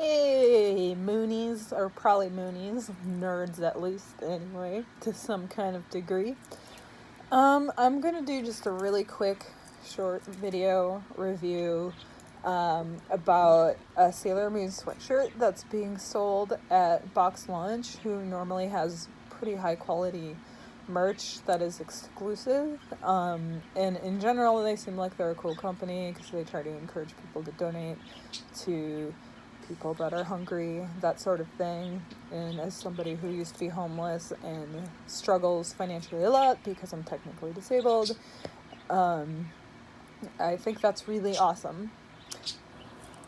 Hey, Moonies, or probably Moonies, nerds at least, anyway, to some kind of degree. I'm gonna do just a really quick, short video review about a Sailor Moon sweatshirt that's being sold at BoxLunch, who normally has pretty high quality merch that is exclusive. And in general, they seem like they're a cool company because they try to encourage people to donate to people that are hungry, that sort of thing. And as somebody who used to be homeless and struggles financially a lot because I'm technically disabled, I think that's really awesome.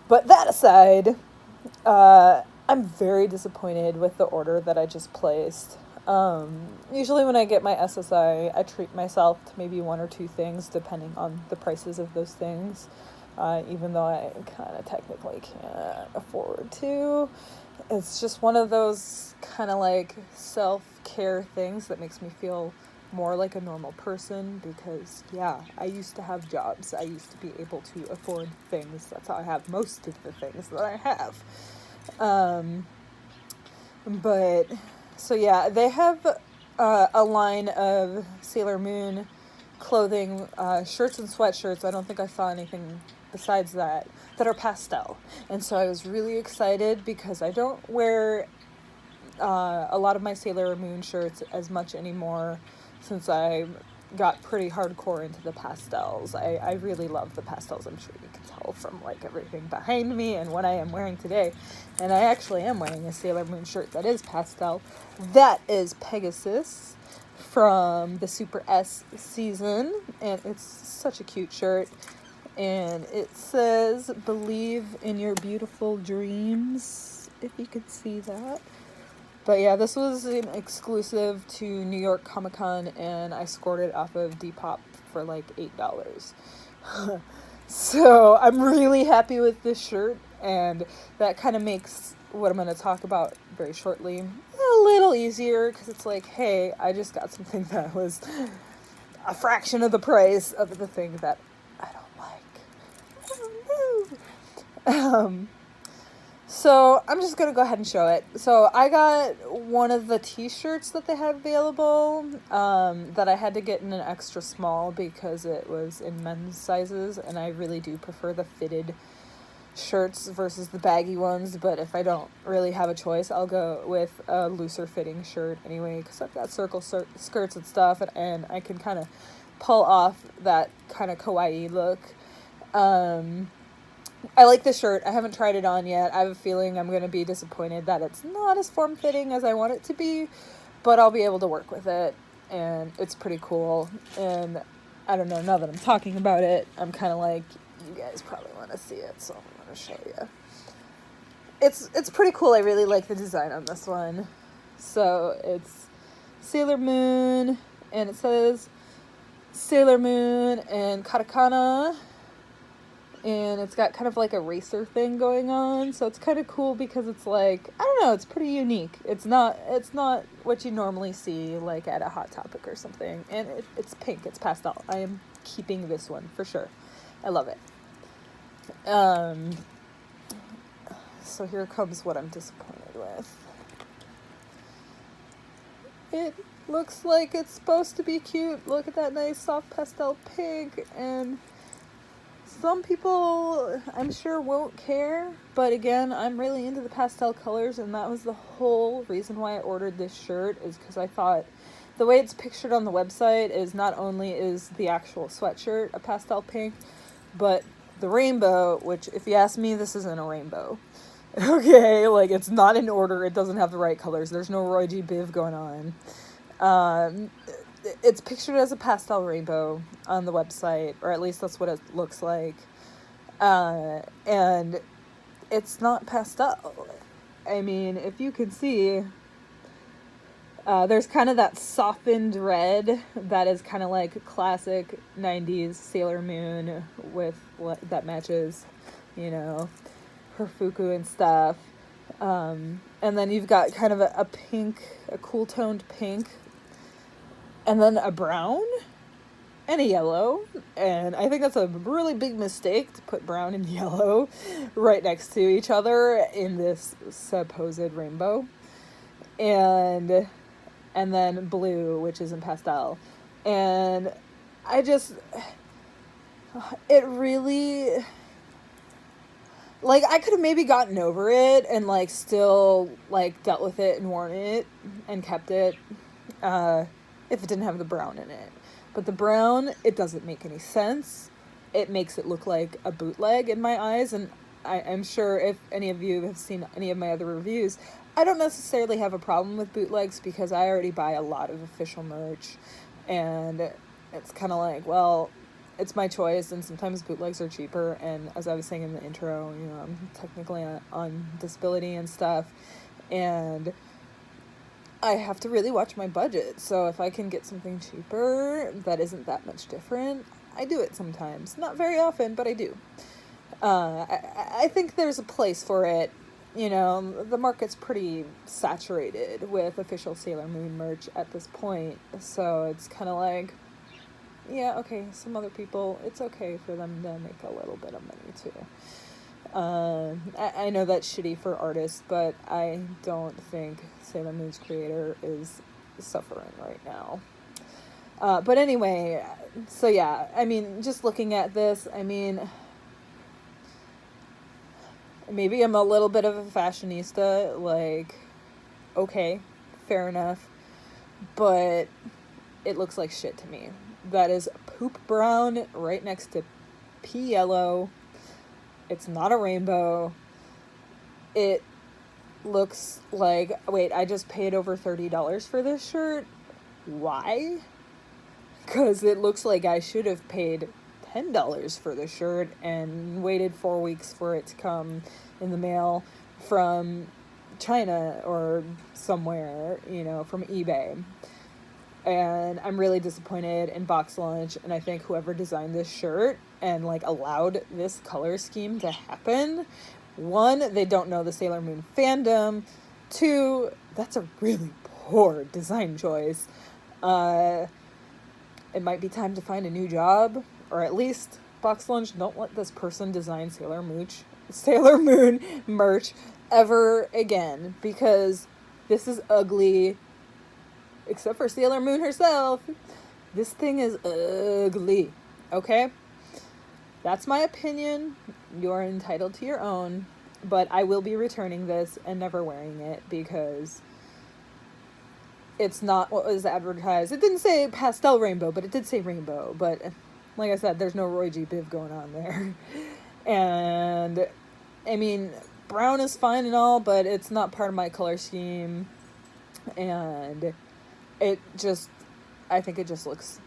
But that aside, I'm very disappointed with the order that I just placed. Usually, when I get my SSI, I treat myself to maybe one or two things depending on the prices of those things. Even though I kind of technically can't afford to. It's just one of those kind of like self-care things that makes me feel more like a normal person because, yeah, I used to have jobs. I used to be able to afford things. That's how I have most of the things that I have. But, so yeah, they have a line of Sailor Moon clothing, shirts and sweatshirts. I don't think I saw anything besides that are pastel, and so I was really excited because I don't wear a lot of my Sailor Moon shirts as much anymore since I got pretty hardcore into the pastels. I really love the pastels. I'm sure you can tell from like everything behind me and what I am wearing today. And I actually am wearing a Sailor Moon shirt that is pastel. That is Pegasus from the Super S season, and it's such a cute shirt. And it says, "Believe in your beautiful dreams," if you could see that. But yeah, this was an exclusive to New York Comic Con, and I scored it off of Depop for like $8. So I'm really happy with this shirt, and that kind of makes what I'm going to talk about very shortly a little easier, because it's like, hey, I just got something that was a fraction of the price of the thing that I don't like. Oh, no. So I'm just gonna go ahead and show it. So I got one of the t-shirts that they had available, that I had to get in an extra small because it was in men's sizes, and I really do prefer the fitted shirts versus the baggy ones. But if I don't really have a choice, I'll go with a looser fitting shirt anyway, because I've got circle skirts and stuff, and I can kind of pull off that kind of kawaii look. I like the shirt. I haven't tried it on yet. I have a feeling I'm going to be disappointed that it's not as form-fitting as I want it to be, but I'll be able to work with it, and it's pretty cool. And I don't know, now that I'm talking about it, I'm kind of like, you guys probably want to see it, so I'm going to show you. It's pretty cool. I really like the design on this one. So it's Sailor Moon, and it says Sailor Moon and katakana, and it's got kind of like a racer thing going on, so it's kind of cool because it's like, I don't know, it's pretty unique. It's not what you normally see like at a Hot Topic or something, and it's pink, it's pastel. I am keeping this one for sure. I love it. So here comes what I'm disappointed with. It looks like it's supposed to be cute. Look at that nice soft pastel pink, and some people, I'm sure, won't care, but again, I'm really into the pastel colors, and that was the whole reason why I ordered this shirt, is because I thought the way it's pictured on the website is not only is the actual sweatshirt a pastel pink, but the rainbow, which, if you ask me, this isn't a rainbow. Okay, like, it's not in order, it doesn't have the right colors, there's no Roy G. Biv going on. It's pictured as a pastel rainbow on the website, or at least that's what it looks like. And it's not pastel. I mean, if you can see, there's kind of that softened red that is kind of like classic 90s Sailor Moon with that matches, her fuku and stuff. And then you've got kind of a pink, a cool toned pink, and then a brown, and a yellow. And I think that's a really big mistake to put brown and yellow right next to each other in this supposed rainbow. And then blue, which is in pastel. And it really, like, I could have maybe gotten over it and, like, still, like, dealt with it and worn it and kept it if it didn't have the brown in it. But the brown, it doesn't make any sense. It makes it look like a bootleg in my eyes, and I'm sure if any of you have seen any of my other reviews, I don't necessarily have a problem with bootlegs because I already buy a lot of official merch, and it's kind of like, well, it's my choice, and sometimes bootlegs are cheaper, and as I was saying in the intro, you know, I'm technically on disability and stuff, and I have to really watch my budget, so if I can get something cheaper that isn't that much different, I do it sometimes. Not very often, but I do. I think there's a place for it. You know, the market's pretty saturated with official Sailor Moon merch at this point, so it's kind of like, yeah, okay, some other people, it's okay for them to make a little bit of money too. I know that's shitty for artists, but I don't think Sailor Moon's creator is suffering right now. But anyway, so yeah, I mean, just looking at this, I mean, maybe I'm a little bit of a fashionista, like, okay, fair enough, but it looks like shit to me. That is poop brown right next to pea yellow. It's not a rainbow. It looks like, wait, I just paid over $30 for this shirt. Why? Because it looks like I should have paid $10 for the shirt and waited 4 weeks for it to come in the mail from China or somewhere, you know, from eBay. And I'm really disappointed in BoxLunch, and I think whoever designed this shirt and, like, allowed this color scheme to happen, 1, they don't know the Sailor Moon fandom. 2, that's a really poor design choice. It might be time to find a new job, or at least BoxLunch, don't let this person design Sailor Moon merch ever again, because this is ugly. Except for Sailor Moon herself, this thing is ugly, okay? That's my opinion. You're entitled to your own, but I will be returning this and never wearing it because it's not what was advertised. It didn't say pastel rainbow, but it did say rainbow. But like I said, there's no Roy G. Biv going on there. And, I mean, brown is fine and all, but it's not part of my color scheme. And I think it just looks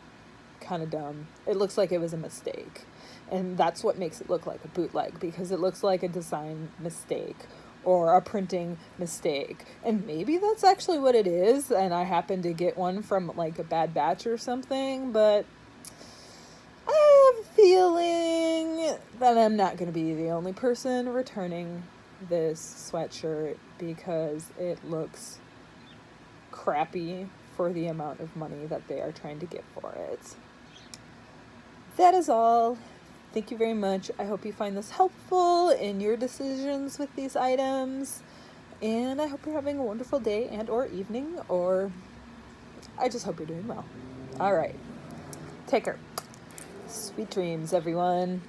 kind of dumb. It looks like it was a mistake. And that's what makes it look like a bootleg, because it looks like a design mistake or a printing mistake. And maybe that's actually what it is, and I happen to get one from, like, a bad batch or something, but I have a feeling that I'm not going to be the only person returning this sweatshirt because it looks crappy for the amount of money that they are trying to get for it. That is all. Thank you very much. I hope you find this helpful in your decisions with these items. And I hope you're having a wonderful day and or evening, or I just hope you're doing well. All right. Take care. Sweet dreams, everyone.